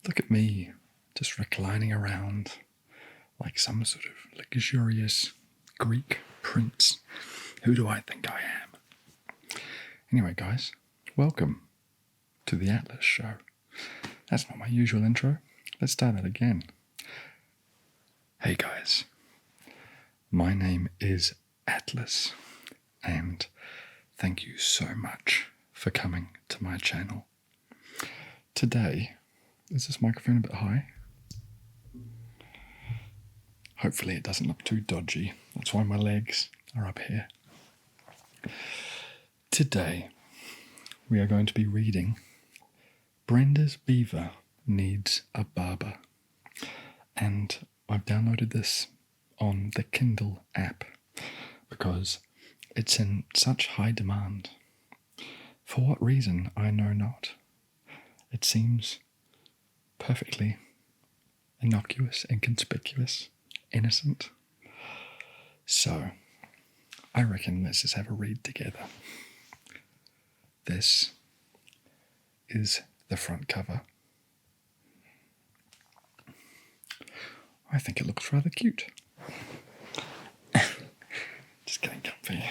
Look at me, just reclining around like some sort of luxurious Greek prince. Who do I think I am? Anyway, guys, welcome to the Atlas Show. That's not my usual intro. Let's start that again. Hey guys, my name is Atlas, and thank you so much for coming to my channel. Today, is this microphone a bit high? Hopefully it doesn't look too dodgy. That's why my legs are up here. Today, we are going to be reading Brenda's Beaver Needs a Barber. And I've downloaded this on the Kindle app because it's in such high demand. For what reason, I know not. It seems perfectly innocuous, inconspicuous, innocent. So, I reckon let's just have a read together. This is the front cover. I think it looks rather cute. Just getting comfy.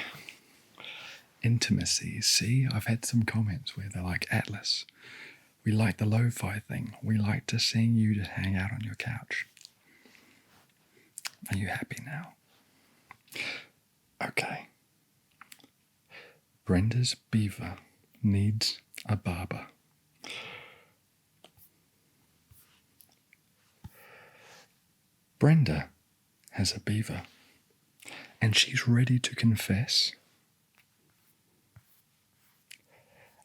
Intimacy. See, I've had some comments where they're like, Atlas, we like the lo-fi thing. We like to see you just hang out on your couch. Are you happy now? Okay. Brenda's Beaver Needs a Barber. Brenda has a beaver, and she's ready to confess.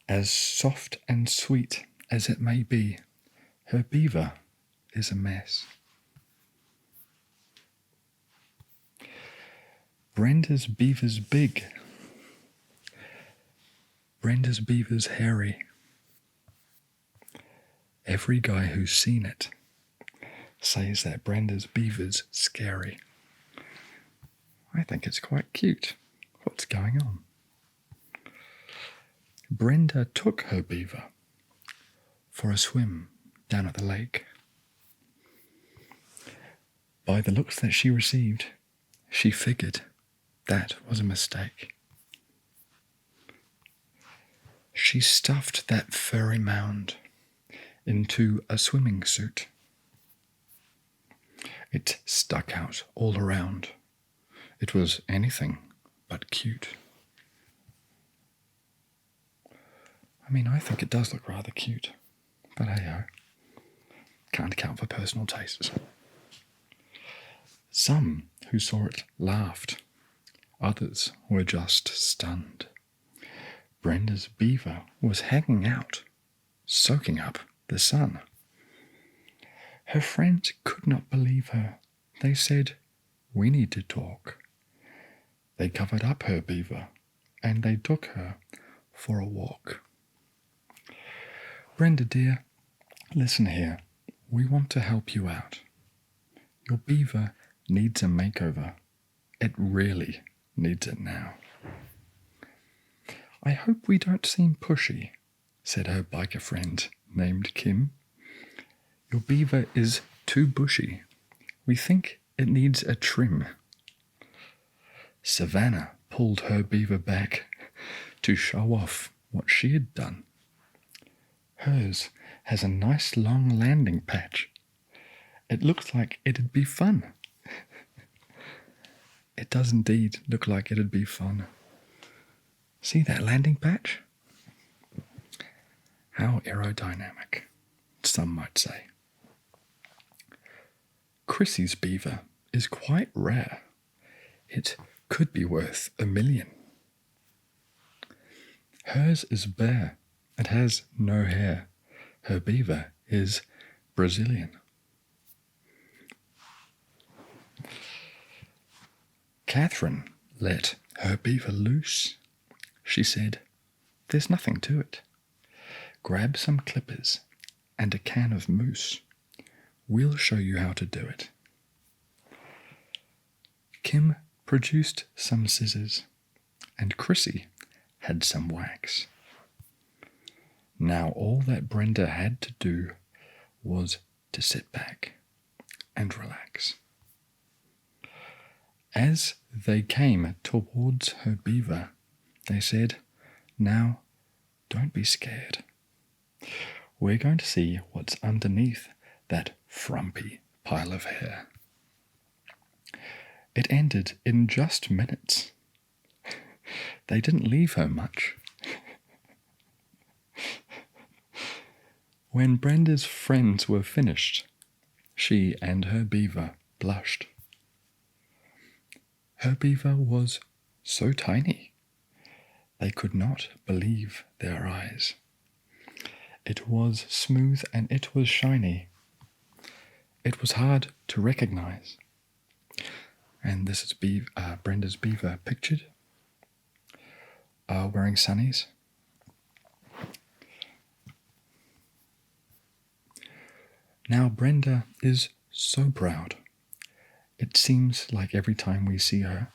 As soft and sweet as it may be, her beaver is a mess. Brenda's beaver's big. Brenda's beaver's hairy. Every guy who's seen it says that Brenda's beaver's scary. I think it's quite cute. What's going on? Brenda took her beaver for a swim down at the lake. By the looks that she received, she figured that was a mistake. She stuffed that furry mound into a swimming suit. It stuck out all around. It was anything but cute. I mean, I think it does look rather cute, but hey-ho, can't account for personal tastes. Some who saw it laughed. Others were just stunned. Brenda's beaver was hanging out, soaking up the sun. Her friends could not believe her. They said, "We need to talk." They covered up her beaver, and they took her for a walk. Brenda dear, listen here. We want to help you out. Your beaver needs a makeover. It really needs it now. I hope we don't seem pushy, said her biker friend named Kim. Your beaver is too bushy. We think it needs a trim. Savannah pulled her beaver back to show off what she had done. Hers has a nice long landing patch. It looks like it'd be fun. It does indeed look like it'd be fun. See that landing patch? How aerodynamic, some might say. Chrissy's beaver is quite rare. It could be worth $1 million. Hers is bare. It has no hair. Her beaver is Brazilian. Catherine let her beaver loose. She said, "There's nothing to it. Grab some clippers and a can of mousse. We'll show you how to do it." Kim produced some scissors, and Chrissy had some wax. Now all that Brenda had to do was to sit back and relax. As they came towards her beaver, they said, "Now, don't be scared. We're going to see what's underneath that frumpy pile of hair." It ended in just minutes. They didn't leave her much. When Brenda's friends were finished, she and her beaver blushed. Her beaver was so tiny, they could not believe their eyes. It was smooth and it was shiny. It was hard to recognize. And this is Brenda's beaver pictured, wearing sunnies. Now Brenda is so proud. It seems like every time we see her,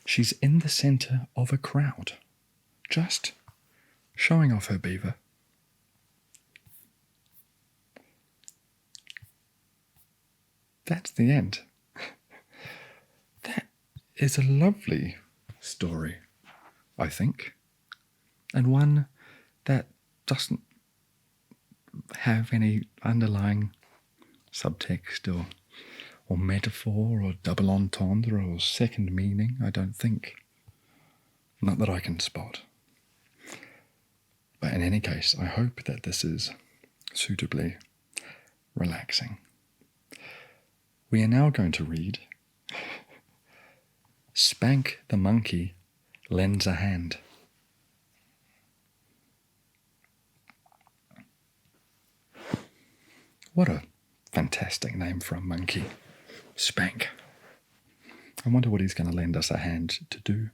she's in the center of a crowd, just showing off her beaver. That's the end. That is a lovely story, I think, and one that doesn't have any underlying subtext or metaphor or double entendre or second meaning, I don't think. Not that I can spot. But in any case, I hope that this is suitably relaxing. We are now going to read Spank the Monkey Lends a Hand. What a fantastic name for a monkey. Spank. I wonder what he's going to lend us a hand to do.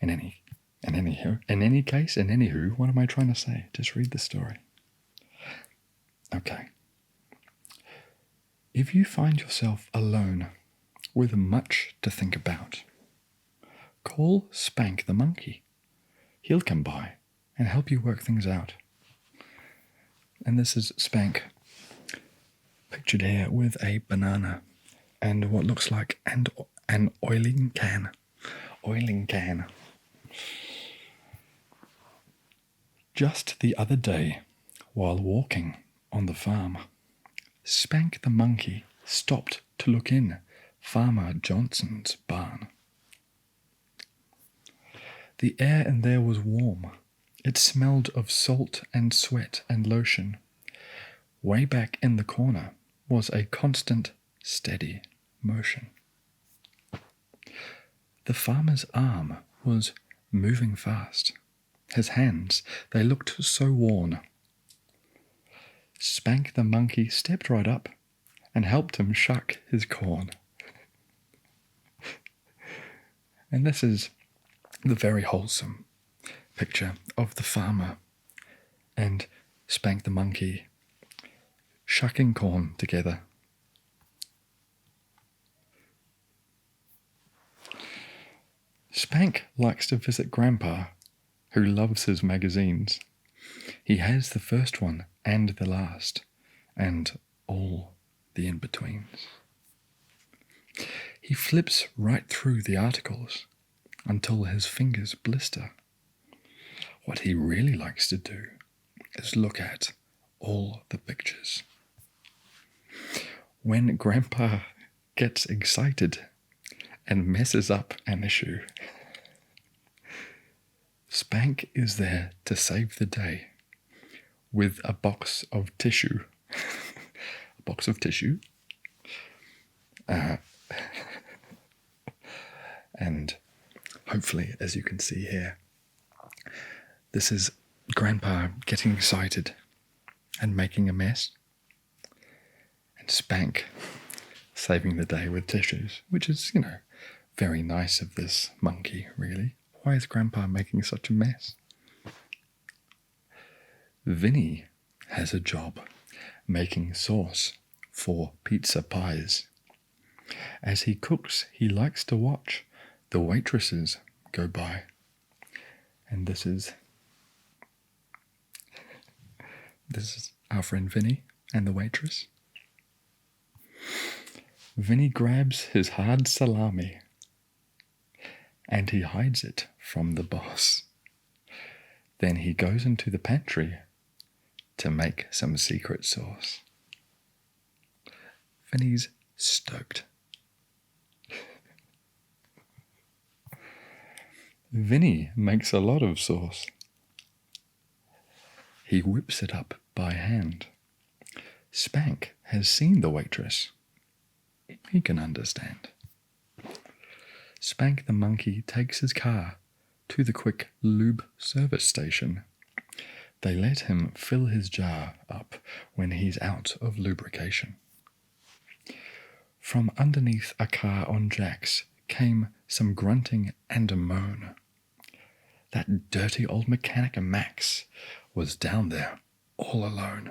In any case, what am I trying to say? Just read the story. Okay. If you find yourself alone with much to think about, call Spank the monkey. He'll come by and help you work things out. And this is Spank, pictured here with a banana and what looks like an oiling can. Just the other day, while walking on the farm, Spank the monkey stopped to look in Farmer Johnson's barn. The air in there was warm. It smelled of salt and sweat and lotion. Way back in the corner was a constant, steady motion. The farmer's arm was moving fast. His hands, they looked so worn. Spank the monkey stepped right up and helped him shuck his corn. And this is the very wholesome picture of the farmer and Spank the monkey shucking corn together. Spank likes to visit Grandpa, who loves his magazines. He has the first one and the last, and all the in-betweens. He flips right through the articles until his fingers blister. What he really likes to do is look at all the pictures. When Grandpa gets excited and messes up an issue, Spank is there to save the day with a box of tissue. A box of tissue. And hopefully, as you can see here, this is Grandpa getting excited and making a mess, and Spank saving the day with tissues, which is, very nice of this monkey, really. Why is Grandpa making such a mess? Vinny has a job making sauce for pizza pies. As he cooks, he likes to watch the waitresses go by. And this is our friend Vinny and the waitress. Vinny grabs his hard salami and he hides it from the boss. Then he goes into the pantry to make some secret sauce. Vinny's stoked. Vinny makes a lot of sauce. He whips it up by hand. Spank has seen the waitress. He can understand. Spank the monkey takes his car to the quick lube service station. They let him fill his jar up when he's out of lubrication. From underneath a car on jacks came some grunting and a moan. That dirty old mechanic Max was down there all alone.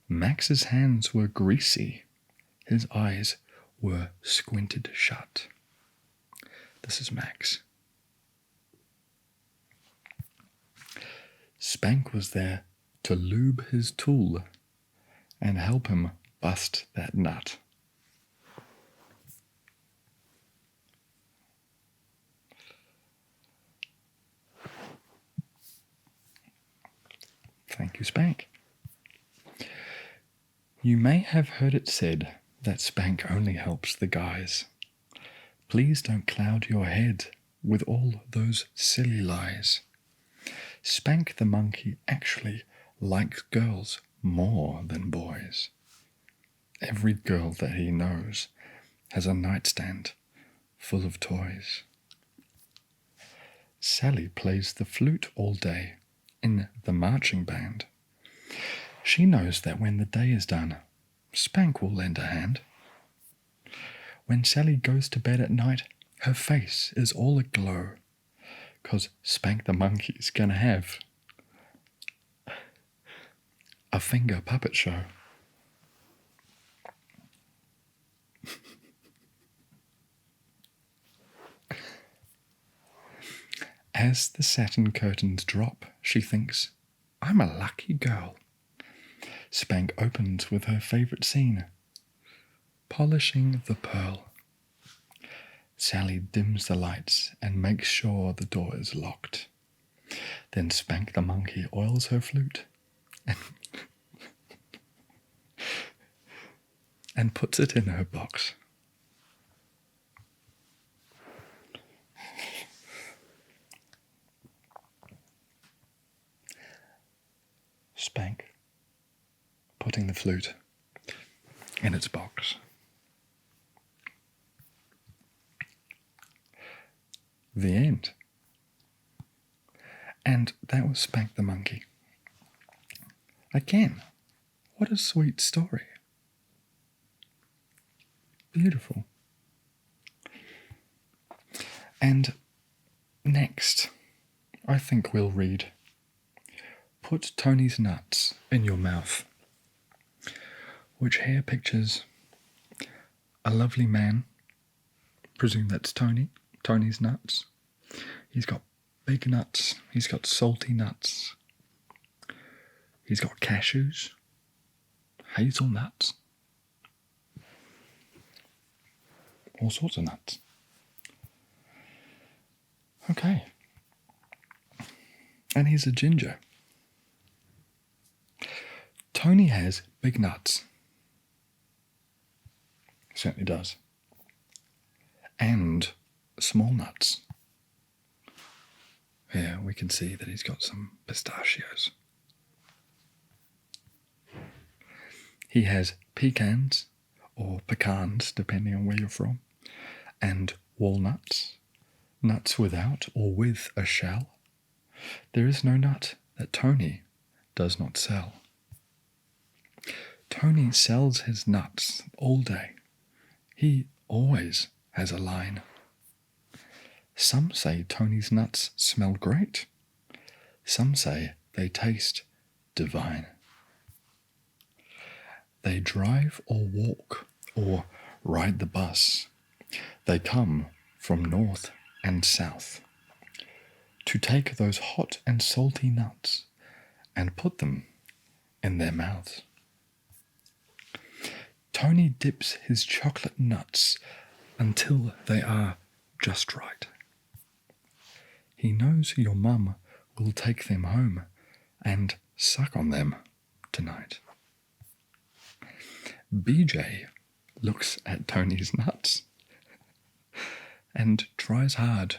Max's hands were greasy. His eyes were squinted shut. This is Max. Spank was there to lube his tool and help him bust that nut. Thank you, Spank. You may have heard it said that Spank only helps the guys. Please don't cloud your head with all those silly lies. Spank the monkey actually likes girls more than boys. Every girl that he knows has a nightstand full of toys. Sally plays the flute all day in the marching band. She knows that when the day is done, Spank will lend a hand. When Sally goes to bed at night, her face is all aglow, 'cause Spank the monkey's gonna have a finger puppet show. As the satin curtains drop, she thinks, I'm a lucky girl. Spank opens with her favourite scene, polishing the pearl. Sally dims the lights and makes sure the door is locked. Then Spank the monkey oils her flute and puts it in her box. Spank putting the flute in its box. The end. And that was Spank the monkey. Again, what a sweet story. Beautiful. And next, I think we'll read Put Tony's Nuts in Your Mouth, which here pictures a lovely man, presume that's Tony's nuts. He's got big nuts, he's got salty nuts, he's got cashews, hazelnuts, all sorts of nuts. Okay. And he's a ginger. Tony has big nuts. Certainly does. And small nuts. Here we can see that he's got some pistachios. He has pecans, or pecans, depending on where you're from, and walnuts, nuts without or with a shell. There is no nut that Tony does not sell. Tony sells his nuts all day. He always has a line. Some say Tony's nuts smell great. Some say they taste divine. They drive or walk or ride the bus. They come from north and south to take those hot and salty nuts and put them in their mouths. Tony dips his chocolate nuts until they are just right. He knows your mum will take them home and suck on them tonight. BJ looks at Tony's nuts and tries hard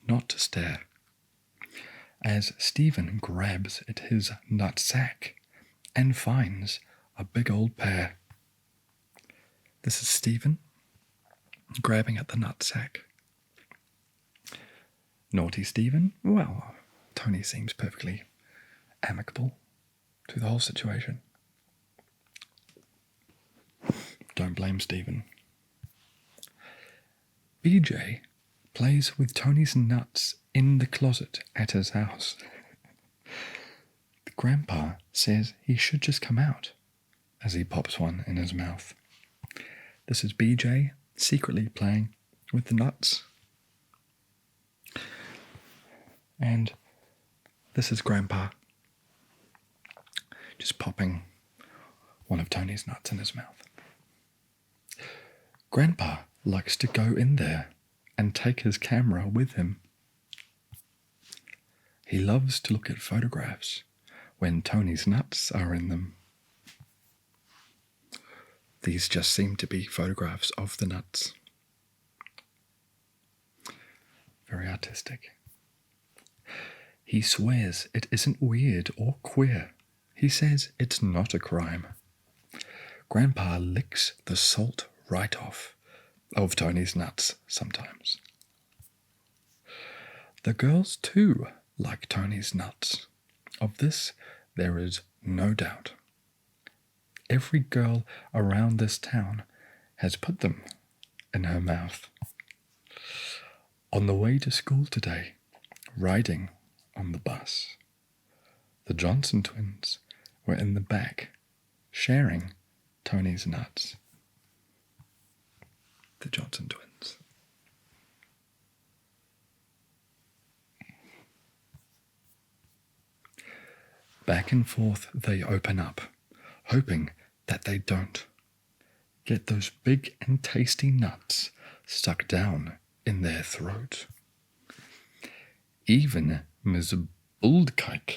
not to stare as Stephen grabs at his nutsack and finds a big old pair. This is Stephen grabbing at the nutsack. Naughty Stephen? Well, Tony seems perfectly amicable to the whole situation. Don't blame Stephen. BJ plays with Tony's nuts in the closet at his house. The grandpa says he should just come out as he pops one in his mouth. This is BJ secretly playing with the nuts. And this is Grandpa just popping one of Tony's nuts in his mouth. Grandpa likes to go in there and take his camera with him. He loves to look at photographs when Tony's nuts are in them. These just seem to be photographs of the nuts. Very artistic. He swears it isn't weird or queer. He says it's not a crime. Grandpa licks the salt right off of Tony's nuts sometimes. The girls too like Tony's nuts. Of this there is no doubt. Every girl around this town has put them in her mouth. On the way to school today, riding on the bus, the Johnson twins were in the back, sharing Tony's nuts. The Johnson twins. Back and forth they open up, hoping that they don't get those big and tasty nuts stuck down in their throat. Even Miss Buldkike,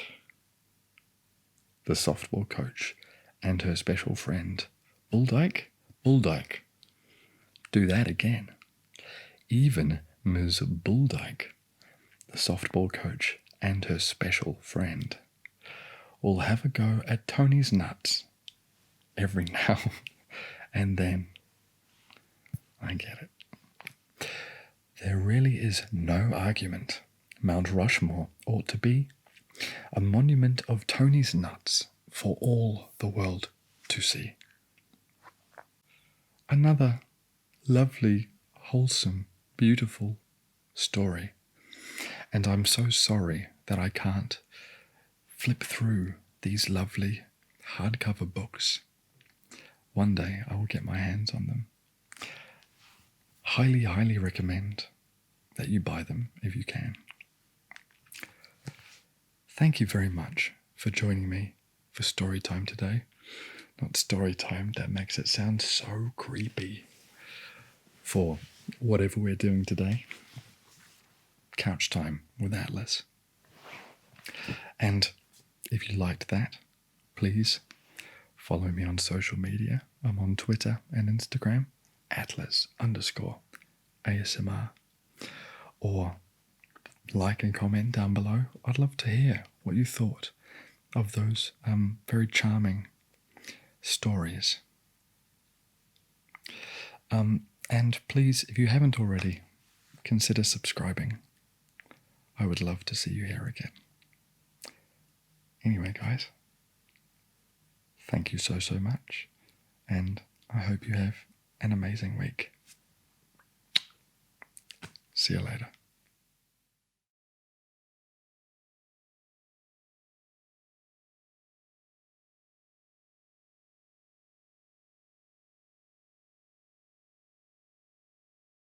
the softball coach, and her special friend, Bulldyke, do that again. Even Ms. Bulldyke, the softball coach, and her special friend will have a go at Tony's nuts every now and then. I get it. There really is no argument. Mount Rushmore ought to be a monument of Tony's nuts for all the world to see. Another lovely, wholesome, beautiful story. And I'm so sorry that I can't flip through these lovely hardcover books. One day I will get my hands on them. Highly, highly recommend that you buy them if you can. Thank you very much for joining me for story time today. Not story time, that makes it sound so creepy. For whatever we're doing today. Couch time with Atlas. And if you liked that, please follow me on social media. I'm on Twitter and Instagram, Atlas_ASMR. Or like and comment down below. I'd love to hear what you thought of those very charming stories. And please, if you haven't already, consider subscribing. I would love to see you here again. Anyway, guys, thank you so much, and I hope you have an amazing week. See you later.